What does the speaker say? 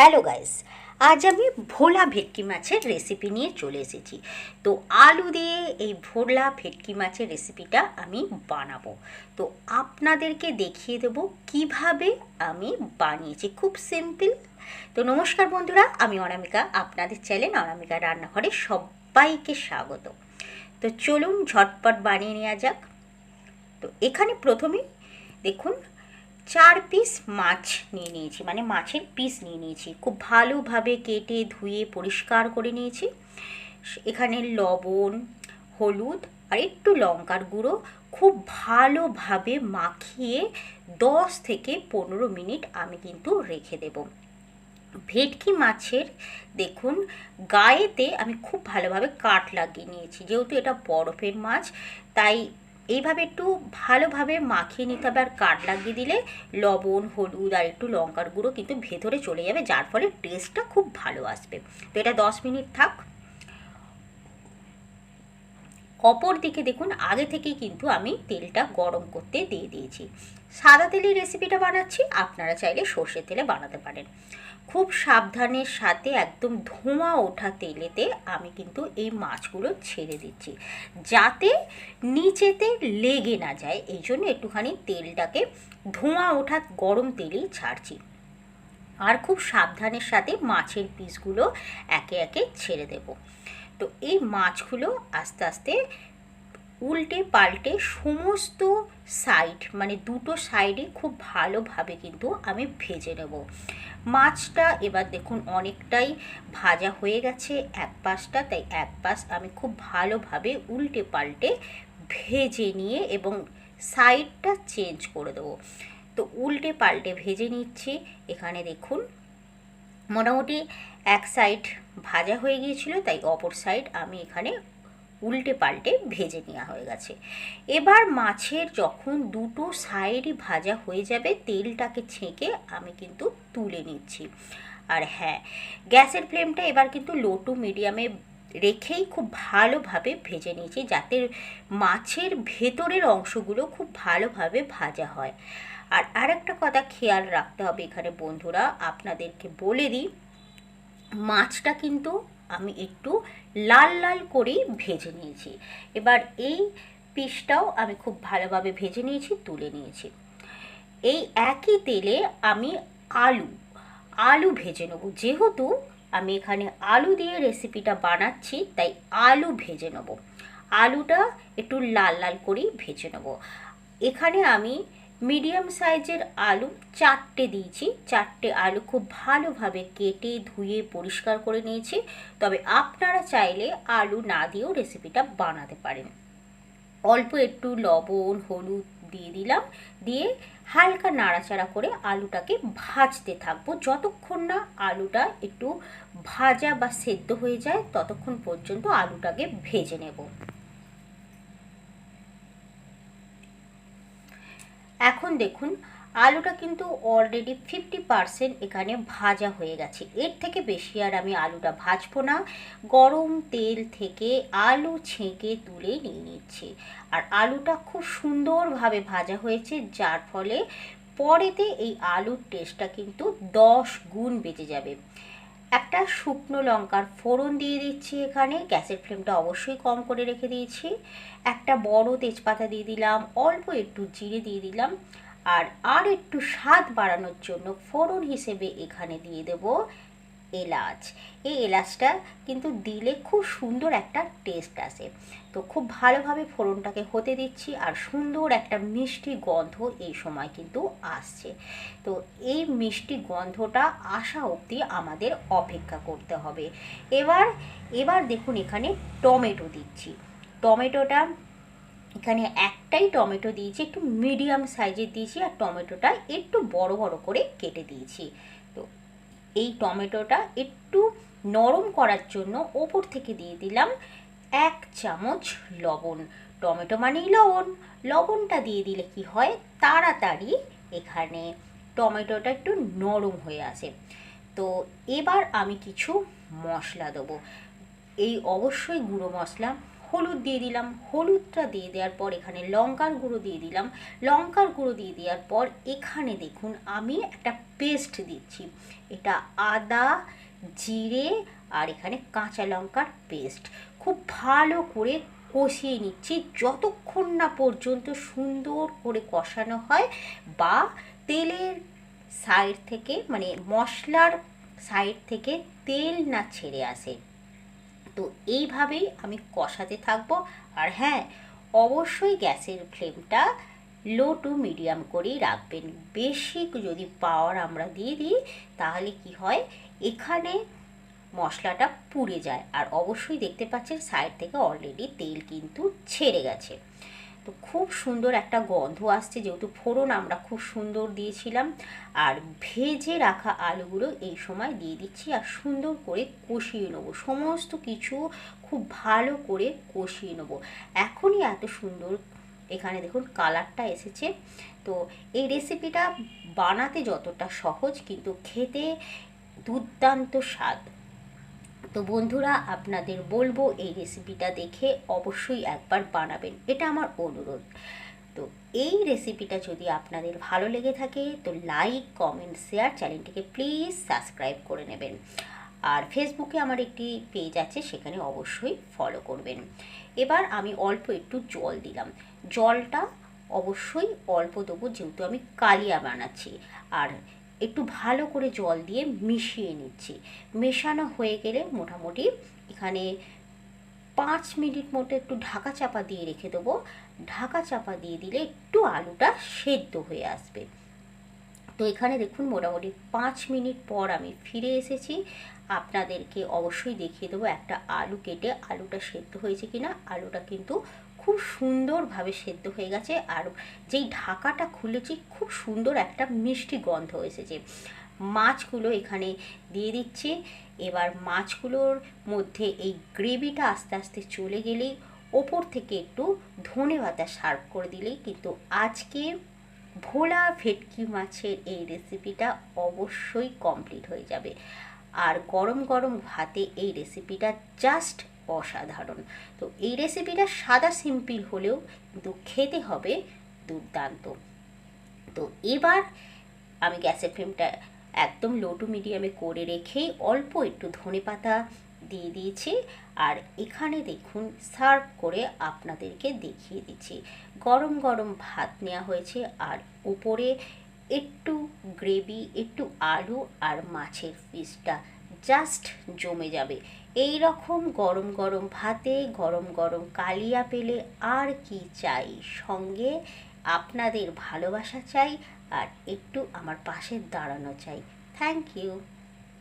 Hello guys, আজ আমি ভোলা ভেটকি মাছের রেসিপি নিয়ে চলে এসেছি। তো আলু দিয়ে এই ভোলা ভেটকি মাছের রেসিপিটা আমি বানাবো। তো আপনাদেরকে দেখিয়ে দেবো কিভাবে আমি বানিয়েছি, খুব সিম্পল। তো নমস্কার বন্ধুরা, আমি অনামিকা, আপনাদের চ্যানেল অনামিকা রান্নাঘরে সবাইকে স্বাগত। তো চলুন ঝটপট বানিয়ে নেওয়া যাক। তো এখানে প্রথমেই দেখুন 4 পিস মাছ নিয়ে নিয়েছি, মানে মাছের পিস নিয়ে নিয়েছি, খুব ভালোভাবে কেটে ধুয়ে পরিষ্কার করে নিয়েছি। এখানে লবণ, হলুদ আর একটু লঙ্কার গুঁড়ো খুব ভালোভাবে মাখিয়ে 10 থেকে 15 মিনিট আমি কিন্তু রেখে দেব। ভেটকি মাছের দেখুন গায়েতে আমি খুব ভালোভাবে কাট লাগিয়ে নিয়েছি, যেহেতু এটা বরফের মাছ তাই এইভাবে একটু ভালোভাবে মাখিয়ে নিতে হবে। আর কাট লাগিয়ে দিলে লবণ, হলুদ আর একটু লঙ্কার গুঁড়ো কিন্তু ভেতরে চলে যাবে, যার ফলে টেস্টটা খুব ভালো আসবে। তো এটা 10 মিনিট থাক। অপর দিকে দেখুন আগে থেকেই কিন্তু আমি তেলটা গরম করতে দিয়ে দিয়েছি। সাদা তেলের রেসিপিটা বানাচ্ছি, আপনারা চাইলে সর্ষের তেলে বানাতে পারেন। খুব সাবধানের সাথে একদম ধোঁয়া ওঠা তেলেতে আমি কিন্তু এই মাছগুলো ছেড়ে দিচ্ছি, যাতে নিচেতে লেগে না যায়। এই জন্য একটুখানি তেলটাকে ধোঁয়া ওঠা গরম তেলেই ছাড়ছি। আর খুব সাবধানের সাথে মাছের পিসগুলো একে একে ছেড়ে দেব। তো এই মাছগুলো আস্তে আস্তে উল্টে পাল্টে সমস্ত সাইড, মানে দুটো সাইডে খুব ভালোভাবে কিন্তু আমি ভেজে নেব মাছটা। এবার দেখুন অনেকটাই ভাজা হয়ে গেছে এক পাশটা, তাই এক পাশ আমি খুব ভালোভাবে উল্টে পাল্টে ভেজে নিয়ে এবং সাইডটা চেঞ্জ করে দেবো। তো উল্টে পাল্টে ভেজে নিচ্ছি। এখানে দেখুন মোটামুটি এক সাইড ভাজা হয়ে গিয়েছিল, তাই অপর সাইড আমি এখানে উল্টে পাল্টে ভেজে নেওয়া হয়ে গেছে। এবার মাছের যখন দুটো সাইডই ভাজা হয়ে যাবে, তেলটাকে ছেঁকে আমি কিন্তু তুলে নিচ্ছি। আর হ্যাঁ, গ্যাসের ফ্লেমটা এবার কিন্তু লো টু মিডিয়ামে রেখেই খুব ভালোভাবে ভেজে নিয়েছি, যাতে মাছের ভেতরের অংশগুলো খুব ভালোভাবে ভাজা হয়। আর আরেকটা কথা খেয়াল রাখতে হবে এখানে বন্ধুরা, আপনাদেরকে বলে দিই, মাছটা কিন্তু আমি একটু লাল লাল করেই ভেজে নিয়েছি। এবার এই পিসটাও আমি খুব ভালোভাবে ভেজে নিয়েছি, তুলে নিয়েছি। এই একই তেলে আমি আলু ভেজে নেব। যেহেতু আমি এখানে আলু দিয়ে রেসিপিটা বানাচ্ছি, তাই আলু ভেজে নেব। আলুটা একটু লাল লাল করেই ভেজে নেব। এখানে আমি মিডিয়াম সাইজের আলু 4টে দিয়েছি। 4টে আলু খুব ভালোভাবে কেটে ধুয়ে পরিষ্কার করে নিয়েছি। তবে আপনারা চাইলে আলু না দিয়েও রেসিপিটা বানাতে পারেন। অল্প একটু লবণ, হলুদ দিয়ে দিলাম, দিয়ে হালকা নাড়াচাড়া করে আলুটাকে ভাজতে থাকবো যতক্ষণ না আলুটা একটু ভাজা বা সেদ্ধ হয়ে যায়, ততক্ষণ পর্যন্ত আলুটাকে ভেজে নেব। এখন দেখুন আলুটা কিন্তু অলরেডি 50% এখানে ভাজা হয়ে গেছে। এর থেকে বেশি আর আমি আলুটা ভাজবো না। গরম তেল থেকে আলু ছেঁকে তুলে নিয়ে নিচ্ছি। আর আলুটা খুব সুন্দরভাবে ভাজা হয়েছে, যার ফলে পরেতে এই আলুর টেস্টটা কিন্তু 10 গুণ বেড়ে যাবে। একটা শুকনো লঙ্কার ফোড়ন দিয়ে দিচ্ছি। এখানে গ্যাসের ফ্লেমটা অবশ্যই কম করে রেখে দিয়েছি। একটা বড় তেজপাতা দিয়ে দিলাম, অল্প একটু জিরে দিয়ে দিলাম, আর একটু স্বাদ বাড়ানোর জন্য ফোড়ন হিসেবে এখানে দিয়ে দেব এলাচ। এই এলাচটা কিন্তু দিলে খুব সুন্দর একটা টেস্ট আসে। তো খুব ভালোভাবে ফোড়নটাকে হতে দিচ্ছি, আর সুন্দর একটা মিষ্টি গন্ধ এই সময় কিন্তু আসছে। তো এই মিষ্টি গন্ধটা আসা অবধি আমাদের অপেক্ষা করতে হবে। এবার দেখুন এখানে টমেটো দিচ্ছি। টমেটোটা এখানে একটাই টমেটো দিয়েছি, একটু মিডিয়াম সাইজের দিয়েছি, আর টমেটোটা একটু বড় বড় করে কেটে দিয়েছি। তো এই টমেটোটা একটু নরম করার জন্য ওপর থেকে দিয়ে দিলাম 1 চামচ লবণ। টমেটো মানেই লবণ, লবণটা দিয়ে দিলে কি হয়, তাড়াতাড়ি এখানে টমেটোটা একটু নরম হয়ে আসে। তো এবার আমি কিছু মশলা দেবো। এই অবশ্যই গুঁড়ো মশলা, হলুদ দিয়ে দিলাম, হলুদটা দিয়ে দেওয়ার পর এখানে লঙ্কার গুঁড়ো দিয়ে দিলাম, লঙ্কার গুঁড়ো দিয়ে দেওয়ার পর এখানে দেখুন আমি একটা পেস্ট দিচ্ছি, এটা আদা, জিরে আর এখানে কাঁচা লঙ্কার পেস্ট। খুব ভালো করে কষিয়ে নিচ্ছি যতক্ষণ না পর্যন্ত সুন্দর করে কষানো হয় বা তেলের সাইড থেকে মানে মশলার সাইড থেকে তেল না ছেড়ে আসে। তো এইভাবেই আমি কষাতে থাকবো। আর হ্যাঁ, অবশ্যই গ্যাসের ফ্লেমটা লো টু মিডিয়াম করেই রাখবেন। বেশি যদি পাওয়ার আমরা দিয়ে দিই তাহলে কি হয়, এখানে মশলাটা পুড়ে যায়। আর অবশ্যই দেখতে পাচ্ছেন সাইড থেকে অলরেডি তেল কিন্তু ছেড়ে গেছে। তো খুব সুন্দর একটা গন্ধ আসছে, যেহেতু ফোড়ন আমরা খুব সুন্দর দিয়েছিলাম। আর ভেজে রাখা আলুগুলো এই সময় দিয়ে দিচ্ছি আর সুন্দর করে কষিয়ে নেবো, সমস্ত কিছু খুব ভালো করে কষিয়ে নেবো। এখনই এত সুন্দর এখানে দেখুন কালারটা এসেছে। তো এই রেসিপিটা বানাতে যতটা সহজ কিন্তু খেতে দুর্দান্ত স্বাদ। তো বন্ধুরা, আপনাদের বলবো এই রেসিপিটা দেখে অবশ্যই একবার বানাবেন, এটা আমার অনুরোধ। তো এই রেসিপিটা যদি আপনাদের ভালো লেগে থাকে তো লাইক, কমেন্ট, শেয়ার, চ্যানেলটিকে প্লিজ সাবস্ক্রাইব করে নেবেন। আর ফেসবুকে আমার একটি পেজ আছে, সেখানে অবশ্যই ফলো করবেন। এবার আমি অল্প একটু জল দিলাম, জলটা অবশ্যই অল্প দেবো যেহেতু আমি কালিয়া বানাচ্ছি। আর একটু ভালো করে জল দিয়ে মিশিয়ে নিচ্ছি। মেশানো হয়ে গেলে মোটামুটি এখানে 5 মিনিট মতো একটু ঢাকা চাপা দিয়ে রেখে দেবো। ঢাকা চাপা দিয়ে দিলে একটু আলুটা সেদ্ধ হয়ে আসবে। তো এখানে দেখুন মোটামুটি 5 মিনিট পর আমি ফিরে এসেছি। আপনাদেরকে অবশ্যই দেখিয়ে দেবো একটা আলু কেটে আলুটা সেদ্ধ হয়েছে কিনা। আলুটা কিন্তু খুব সুন্দরভাবে সেদ্ধ হয়ে গেছে। আর যেই ঢাকাটা খুলেছি খুব সুন্দর একটা মিষ্টি গন্ধ এসেছে। মাছগুলো এখানে দিয়ে দিচ্ছি। এবার মাছগুলোর মধ্যে এই গ্রেভিটা আস্তে আস্তে চলে গেলেই ওপর থেকে একটু ধনেপাতা সার্ভ করে দিলেই কিন্তু আজকে ভোলা ভেটকি মাছের এই রেসিপিটা অবশ্যই কমপ্লিট হয়ে যাবে। আর গরম গরম ভাতে এই রেসিপিটা জাস্ট অসাধারণ। তো এই রেসিপিটা সাদা সিম্পল হলেও কিন্তু খেতে হবে দুর্দান্ত। তো এবার আমি গ্যাসের ফ্লেমটা একদম লো টু মিডিয়ামে করে রেখেই অল্প একটু ধনেপাতা দিয়ে দিয়েছি। আর এখানে দেখুন সার্ভ করে আপনাদেরকে দেখিয়ে দিচ্ছি। গরম গরম ভাত নেওয়া হয়েছে আর উপরে একটু গ্রেভি, একটু আলু আর মাছের পিসটা জাস্ট জমে যাবে। এই রকম গরম গরম ভাতে গরম গরম কালিয়া পেলে আর কি চাই, সঙ্গে আপনাদের ভালোবাসা চাই আর একটু আমার পাশে দাঁড়ানো চাই। Thank you.